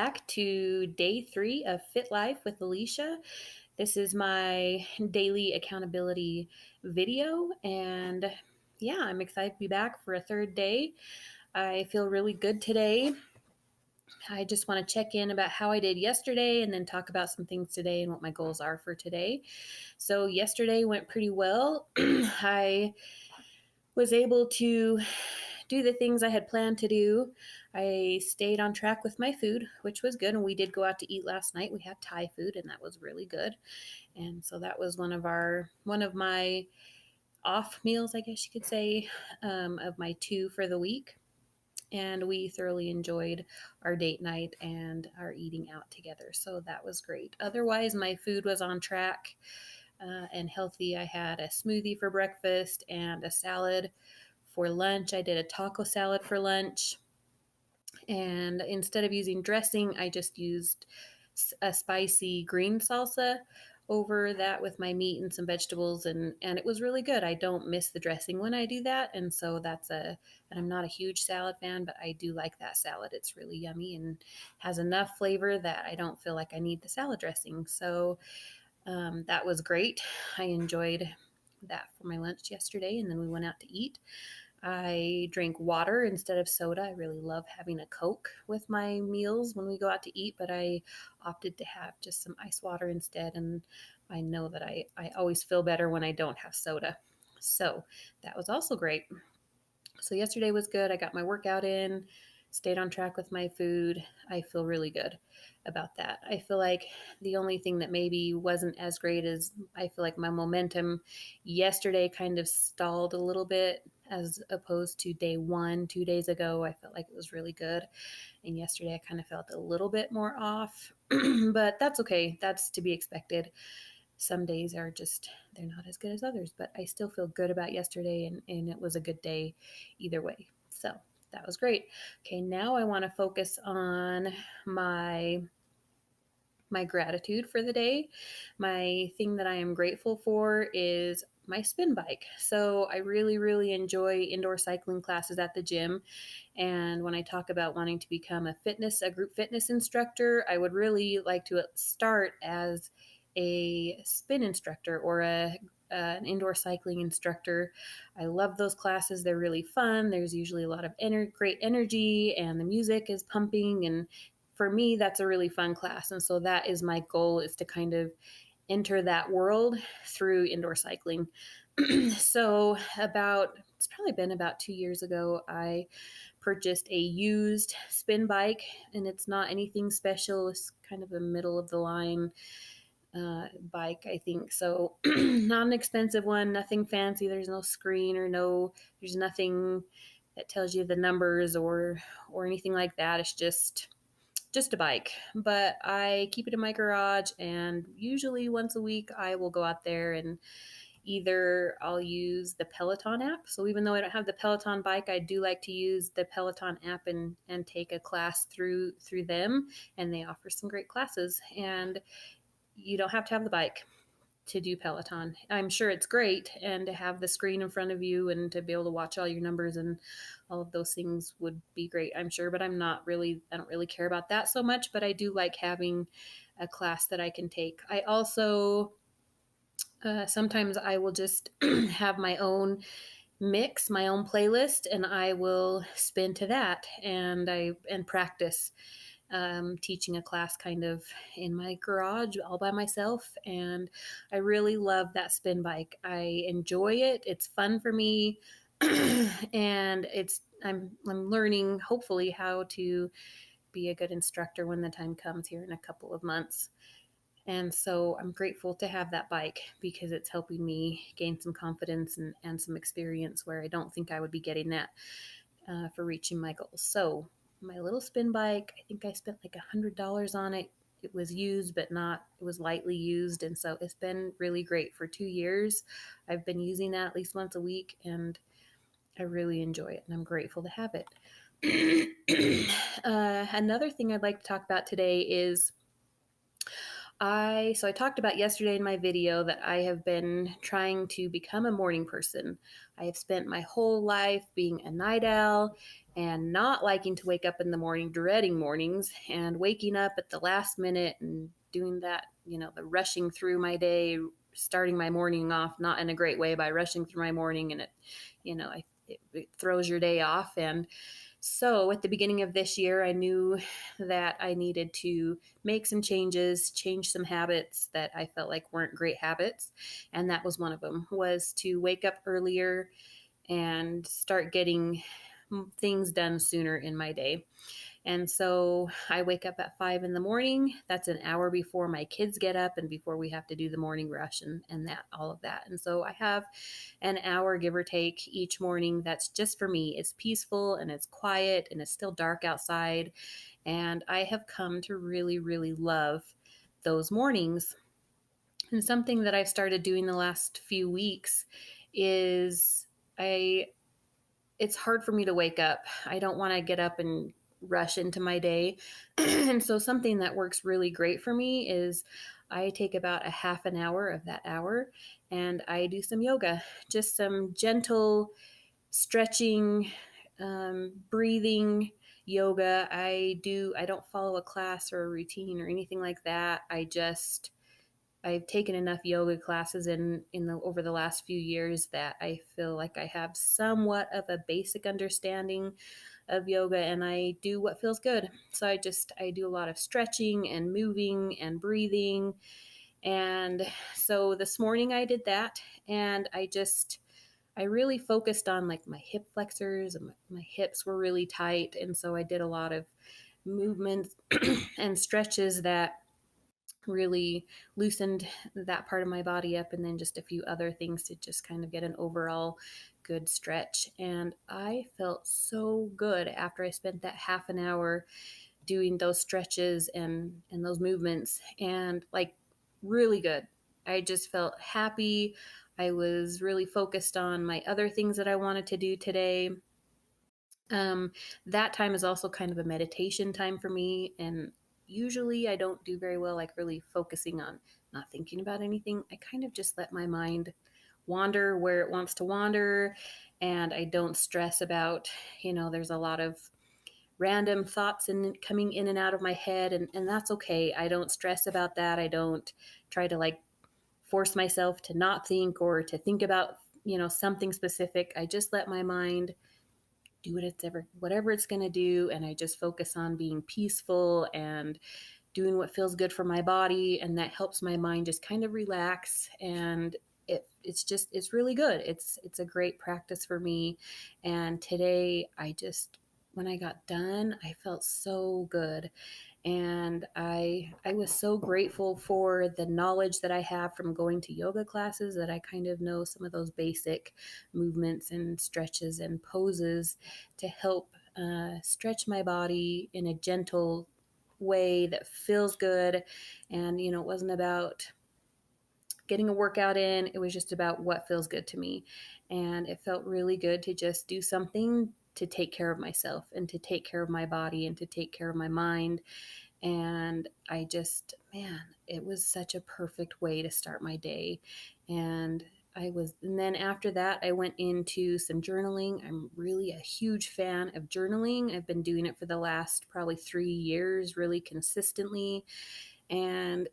back to day 3 of Fit Life with Alisha. This is my daily accountability video, and yeah, I'm excited to be back for a third day. I feel really good today. I just want to check in about how I did yesterday and then talk about some things today and what my goals are for today. So, yesterday went pretty well. I was able to do the things I had planned to do. I stayed on track with my food, which was good. And we did go out to eat last night. We had Thai food, and that was really good. And so that was one of my off meals, I guess you could say, of my 2 for the week. And we thoroughly enjoyed our date night and our eating out together. So that was great. Otherwise, my food was on track and healthy. I had a smoothie for breakfast and a salad for lunch. I did a taco salad for lunch. And instead of using dressing, I just used a spicy green salsa over that with my meat and some vegetables, and it was really good. I don't miss the dressing when I do that, and so and I'm not a huge salad fan, but I do like that salad. It's really yummy and has enough flavor that I don't feel like I need the salad dressing. So that was great. I enjoyed that for my lunch yesterday, and then we went out to eat. I drink water instead of soda. I really love having a Coke with my meals when we go out to eat, but I opted to have just some ice water instead. And I know that I always feel better when I don't have soda. So that was also great. So yesterday was good. I got my workout in, stayed on track with my food. I feel really good about that. I feel like the only thing that maybe wasn't as great is I feel like my momentum yesterday kind of stalled a little bit as opposed to day 1, 2 days ago. I felt like it was really good. And yesterday I kind of felt a little bit more off, but that's okay. That's to be expected. Some days are just, they're not as good as others, but I still feel good about yesterday, and it was a good day either way. So that was great. Okay, now I want to focus on my gratitude for the day. My thing that I am grateful for is my spin bike. So I really, really enjoy indoor cycling classes at the gym. And when I talk about wanting to become a group fitness instructor, I would really like to start as a spin instructor or an indoor cycling instructor. I love those classes. They're really fun. There's usually a lot of great energy, and the music is pumping. And for me, that's a really fun class. And so that is my goal, is to kind of enter that world through indoor cycling. So it's probably been about 2 years ago, I purchased a used spin bike, and it's not anything special. It's kind of a middle of the line bike, I think. So not an expensive one, nothing fancy. There's no screen there's nothing that tells you the numbers or anything like that. It's just a bike, but I keep it in my garage, and usually once a week I will go out there and either I'll use the Peloton app. So even though I don't have the Peloton bike, I do like to use the Peloton app and take a class through them, and they offer some great classes. And you don't have to have the bike to do Peloton. I'm sure it's great, and to have the screen in front of you and to be able to watch all your numbers and all of those things would be great, I'm sure, but I don't really care about that so much, but I do like having a class that I can take. I also sometimes I will just have my own mix, my own playlist, and I will spin to that and practice teaching a class kind of in my garage all by myself. And I really love that spin bike. I enjoy it. It's fun for me. And I'm learning, hopefully, how to be a good instructor when the time comes here in a couple of months. And so I'm grateful to have that bike because it's helping me gain some confidence and some experience where I don't think I would be getting that for reaching my goals. So my little spin bike, I think I spent like $100 on it. It was used, but it was lightly used. And so it's been really great for 2 years. I've been using that at least once a week, and I really enjoy it, and I'm grateful to have it. Another thing I'd like to talk about today is I talked about yesterday in my video that I have been trying to become a morning person. I have spent my whole life being a night owl and not liking to wake up in the morning, dreading mornings, and waking up at the last minute and doing that, the rushing through my day, starting my morning off not in a great way by rushing through my morning, and it throws your day off. And so at the beginning of this year, I knew that I needed to make some changes, change some habits that I felt like weren't great habits. And that was one of them, was to wake up earlier and start getting things done sooner in my day. And so I wake up at 5 in the morning. That's an hour before my kids get up and before we have to do the morning rush and that all of that. And so I have an hour, give or take, each morning that's just for me. It's peaceful and it's quiet and it's still dark outside. And I have come to really, really love those mornings. And something that I've started doing the last few weeks is I it's hard for me to wake up. I don't want to get up and rush into my day. And so something that works really great for me is I take about a half an hour of that hour and I do some yoga, just some gentle stretching, breathing yoga. I don't follow a class or a routine or anything like that. I've taken enough yoga classes in the over the last few years that I feel like I have somewhat of a basic understanding of yoga, and I do what feels good. So I do a lot of stretching and moving and breathing. And so this morning I did that, and I really focused on like my hip flexors, and my hips were really tight, and so I did a lot of movements and stretches that really loosened that part of my body up, and then just a few other things to just kind of get an overall good stretch. And I felt so good after I spent that half an hour doing those stretches and those movements, and like really good. I just felt happy. I was really focused on my other things that I wanted to do today. um, that time is also kind of a meditation time for me. And usually I don't do very well, like really focusing on not thinking about anything. I kind of just let my mind wander where it wants to wander. And I don't stress about, there's a lot of random thoughts coming in and out of my head. And that's okay. I don't stress about that. I don't try to like force myself to not think or to think about, something specific. I just let my mind do whatever it's going to do, and I just focus on being peaceful and doing what feels good for my body, and that helps my mind just kind of relax. And it's really good. It's a great practice for me. And today when I got done, I felt so good. And I was so grateful for the knowledge that I have from going to yoga classes, that I kind of know some of those basic movements and stretches and poses to help stretch my body in a gentle way that feels good. And it wasn't about getting a workout in, it was just about what feels good to me. And it felt really good to just do something to take care of myself and to take care of my body and to take care of my mind. And man, it was such a perfect way to start my day. And then after that, I went into some journaling. I'm really a huge fan of journaling. I've been doing it for the last probably 3 years, really consistently. And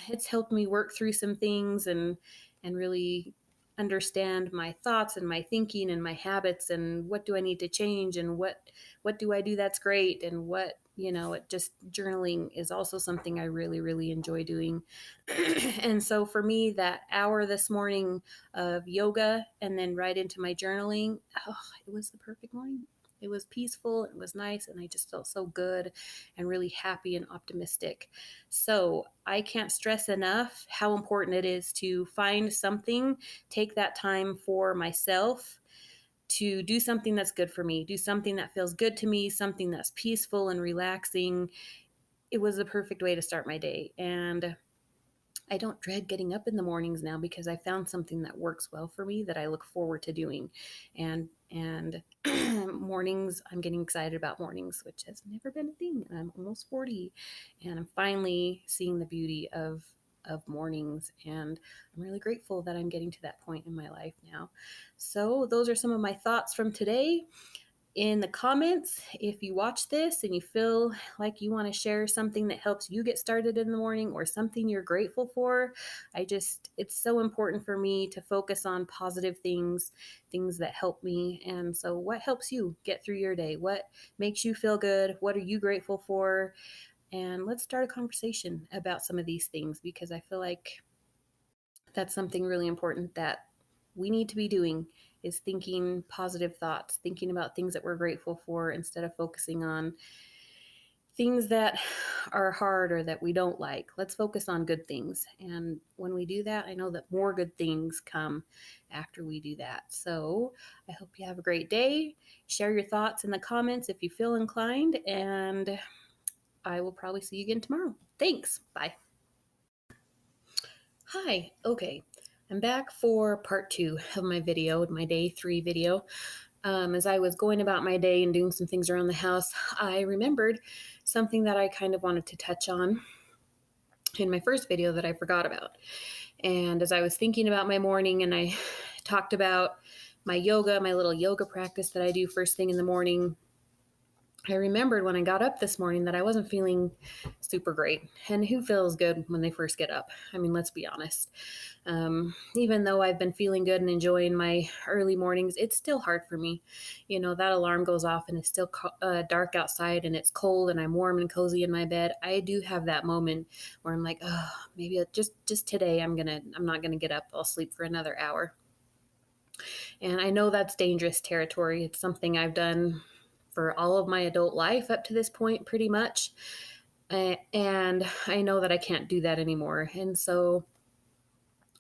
it's helped me work through some things and really understand my thoughts and my thinking and my habits, and what do I need to change, and what do I do that's great, and it just journaling is also something I really, really enjoy doing. And so for me, that hour this morning of yoga and then right into my journaling, oh, it was the perfect morning. It was peaceful, it was nice, and I just felt so good and really happy and optimistic. So I can't stress enough how important it is to find something, take that time for myself, to do something that's good for me, do something that feels good to me, something that's peaceful and relaxing. It was the perfect way to start my day. And I don't dread getting up in the mornings now because I found something that works well for me that I look forward to doing. And mornings, I'm getting excited about mornings, which has never been a thing. I'm almost 40 and I'm finally seeing the beauty of mornings, and I'm really grateful that I'm getting to that point in my life now. So those are some of my thoughts from today. In the comments, if you watch this and you feel like you want to share something that helps you get started in the morning or something you're grateful for, it's so important for me to focus on positive things, things that help me. And so, what helps you get through your day? What makes you feel good? What are you grateful for? And let's start a conversation about some of these things, because I feel like that's something really important that we need to be doing, is thinking positive thoughts, thinking about things that we're grateful for instead of focusing on things that are hard or that we don't like. Let's focus on good things. And when we do that, I know that more good things come after we do that. So I hope you have a great day. Share your thoughts in the comments if you feel inclined, and I will probably see you again tomorrow. Thanks. Bye. Hi. Okay. I'm back for part 2 of my video, my day 3 video. As I was going about my day and doing some things around the house, I remembered something that I kind of wanted to touch on in my first video that I forgot about. And as I was thinking about my morning, and I talked about my yoga, my little yoga practice that I do first thing in the morning, I remembered when I got up this morning that I wasn't feeling super great. And who feels good when they first get up? I mean, let's be honest. Even though I've been feeling good and enjoying my early mornings, it's still hard for me. You know, that alarm goes off and it's still dark outside and it's cold and I'm warm and cozy in my bed. I do have that moment where I'm like, oh, maybe just today I'm not gonna get up. I'll sleep for another hour. And I know that's dangerous territory. It's something I've done for all of my adult life up to this point, pretty much. And I know that I can't do that anymore. And so,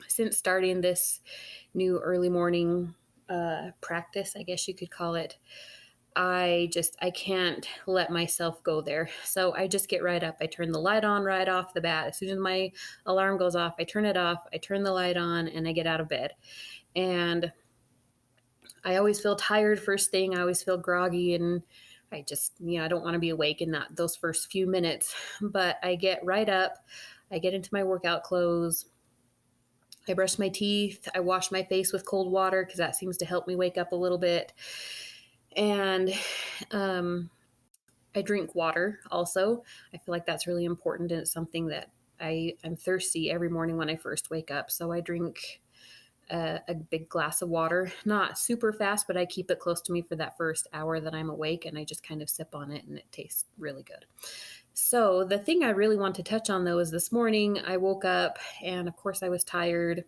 since starting this new early morning practice, I guess you could call it, I can't let myself go there. So I just get right up. I turn the light on right off the bat. As soon as my alarm goes off, I turn it off, I turn the light on, and I get out of bed. And I always feel tired first thing. I always feel groggy, and I don't want to be awake in those first few minutes. But I get right up, I get into my workout clothes, I brush my teeth, I wash my face with cold water because that seems to help me wake up a little bit. And I drink water also. I feel like that's really important, and it's something that I'm thirsty every morning when I first wake up. So I drink a big glass of water, not super fast, but I keep it close to me for that first hour that I'm awake, and I just kind of sip on it, and it tastes really good. So the thing I really want to touch on, though, is this morning I woke up, and of course I was tired,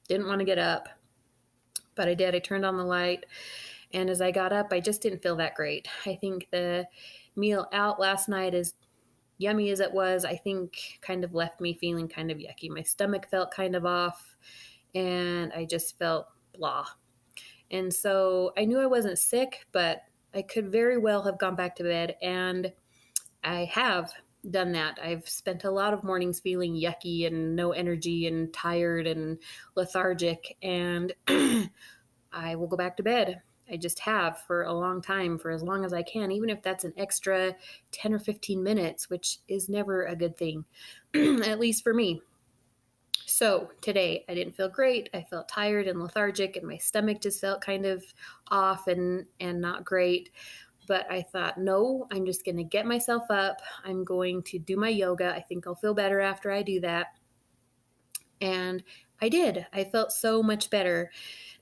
didn't want to get up, but I did. I turned on the light, and as I got up, I just didn't feel that great. I think the meal out last night, as yummy as it was, I think kind of left me feeling kind of yucky. My stomach felt kind of off, and I just felt blah. And so I knew I wasn't sick, but I could very well have gone back to bed, and I have done that. I've spent a lot of mornings feeling yucky and no energy and tired and lethargic, and I will go back to bed. I just have for a long time, for as long as I can, even if that's an extra 10 or 15 minutes, which is never a good thing, at least for me. So today I didn't feel great. I felt tired and lethargic, and my stomach just felt kind of off and not great. But I thought, no, I'm just going to get myself up. I'm going to do my yoga. I think I'll feel better after I do that. And I did. I felt so much better.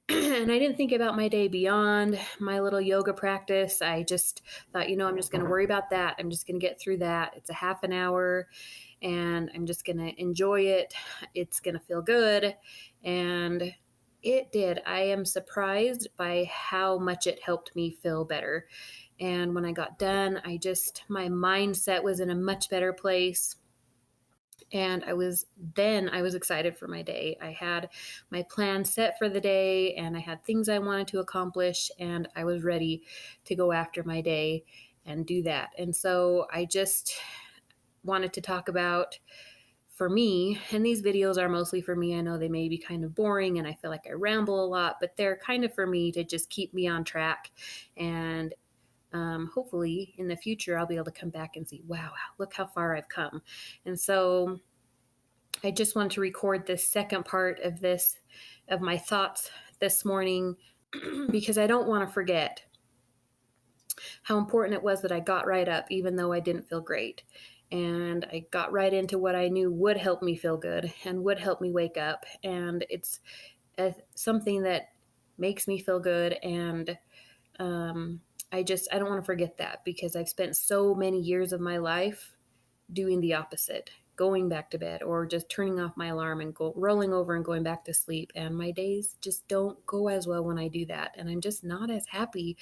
And I didn't think about my day beyond my little yoga practice. I just thought, I'm just going to worry about that. I'm just going to get through that. It's a half an hour, and I'm just going to enjoy it. It's going to feel good. And it did. I am surprised by how much it helped me feel better. And when I got done, my mindset was in a much better place. And I was excited for my day. I had my plan set for the day, and I had things I wanted to accomplish, and I was ready to go after my day and do that. And so I just wanted to talk about for me, and these videos are mostly for me. I know they may be kind of boring and I feel like I ramble a lot, but they're kind of for me to just keep me on track. And hopefully in the future, I'll be able to come back and see, wow, look how far I've come. And so I just want to record this second part of this, of my thoughts this morning, because I don't want to forget how important it was that I got right up, even though I didn't feel great. And I got right into what I knew would help me feel good and would help me wake up. And it's something that makes me feel good. And I don't want to forget that, because I've spent so many years of my life doing the opposite, going back to bed or just turning off my alarm and rolling over and going back to sleep. And my days just don't go as well when I do that. And I'm just not as happy.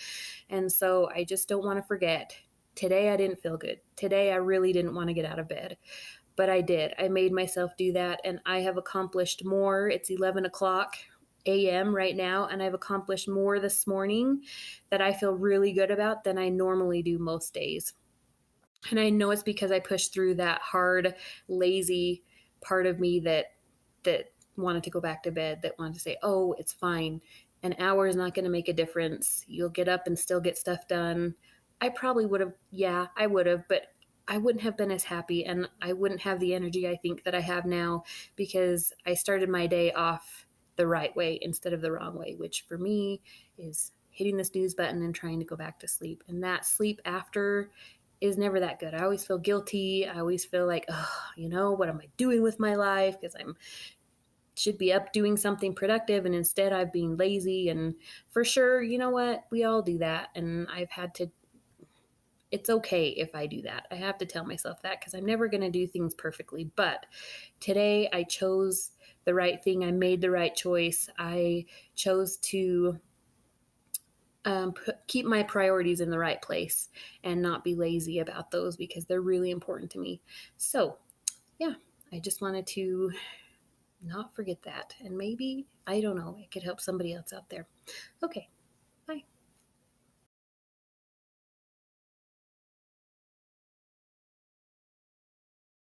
And so I just don't want to forget. Today I didn't feel good. Today I really didn't want to get out of bed, but I did. I made myself do that, and I have accomplished more. It's 11 o'clock a.m. right now, and I've accomplished more this morning that I feel really good about than I normally do most days. And I know it's because I pushed through that hard, lazy part of me that wanted to go back to bed, that wanted to say, "Oh, it's fine. An hour is not going to make a difference. You'll get up and still get stuff done." I probably would have, yeah, I would have, but I wouldn't have been as happy, and I wouldn't have the energy I think that I have now, because I started my day off the right way instead of the wrong way, which for me is hitting the snooze button and trying to go back to sleep. And that sleep after is never that good. I always feel guilty. I always feel like, oh, what am I doing with my life? Because I'm should be up doing something productive, and instead I'm being lazy. And for sure, you know what? We all do that. And I've had to, it's okay if I do that. I have to tell myself that, because I'm never going to do things perfectly. But today I chose the right thing. I made the right choice. I chose to keep my priorities in the right place and not be lazy about those, because they're really important to me. So, yeah, I just wanted to not forget that. And maybe, I don't know, it could help somebody else out there. Okay,